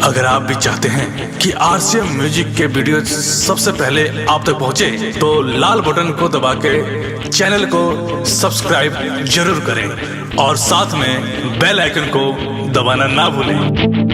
अगर आप भी चाहते हैं कि आरसीएम म्यूजिक के वीडियो सबसे पहले आप तक पहुंचे, तो लाल बटन को दबा के चैनल को सब्सक्राइब जरूर करें और साथ में बेल आइकन को दबाना ना भूलें।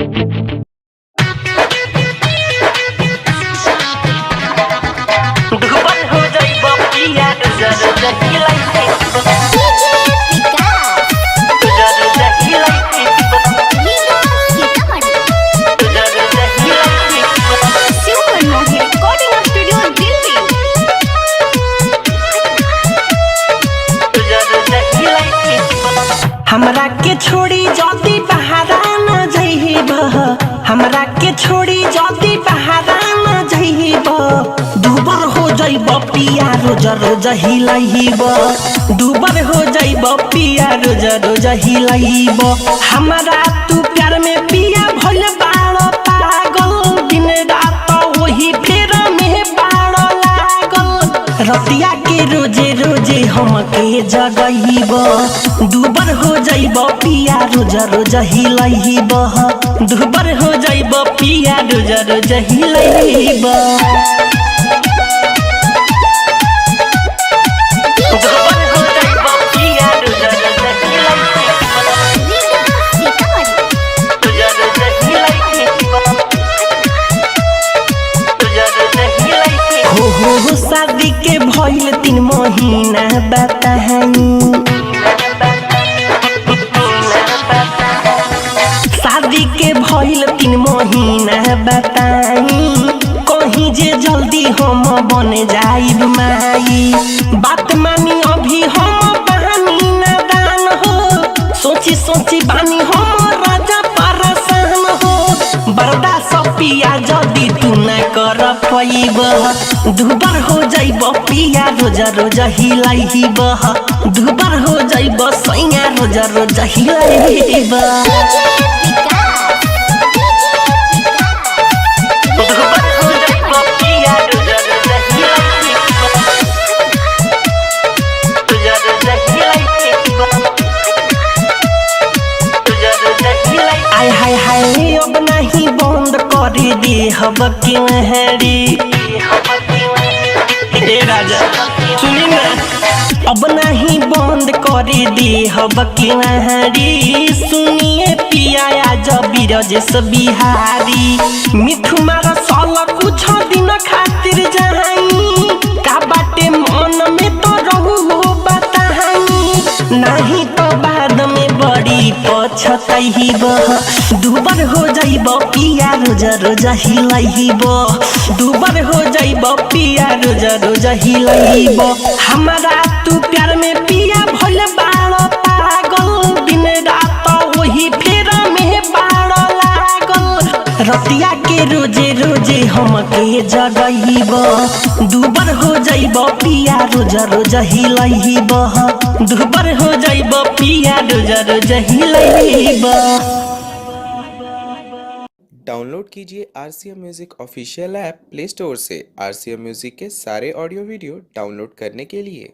हमरा के छोड़ी जल्दी बहारा न जइब, हमरा के छोड़ी जल्दी बहारा न जइब। दुबर हो जइब पिया रोज रोज हिलइब, दुबर हो जइब पिया रोज रोज हिलइब। हमरा तू प्यार में पिया भइल बाड़ पागल, दिन रात वही फेर में बाड़ लागल। रतिया के रोजे रोजे हमके जगइब, दुबर हो जइब पिया रोज रोज हिलइब, दुबर हो जइब पिया रोज रोज हिलइब। हो शादी के भइल 3 महीना बताही, शादी के भइल 3 महीना बताई। कहीं जे जल्दी हम बन जाइब माई, बात मानी अभी हम बहानी नादान हो। सोची सोची बानी हम राजा परेशान हो। बर्दा पिया जल्दी तू न कर पैब, दुबर हो जइब पिया रोज रोज हिलइब, दुबर हो जइब सैया रोज रोज हिलइब। आय हाय हाय अब नहीं बंद कर दे हब के महरी। ए राजा सुनी ना, अब नहीं बंद कर दे हब के महरी। सुनिए पिया आज बिरजेश बिहारी, मिठू मार साल कुछ दिन खातिर जाई। का बाटे मन में तो रहू बताई, नहीं तो बाद में बड़ी पछताइब। दुबर हो जइब पिया रोज रोज हिलइब, दुबर हो जइब पिया रोज रोज हिलइब। हमरा तू प्यार में पिया भइल बाड़ पागल, दिन रात वही फेर में बाड़ लागल। रतिया के रोजे रोजे हमके जगइब, दुबर हो जइब पिया रोज रोज हिलइब, दुबर हो जइब पिया रोज रोज हिलइब। डाउनलोड कीजिए RCM music official app play store से। आरसीएम म्यूजिक के सारे ऑडियो वीडियो डाउनलोड करने के लिए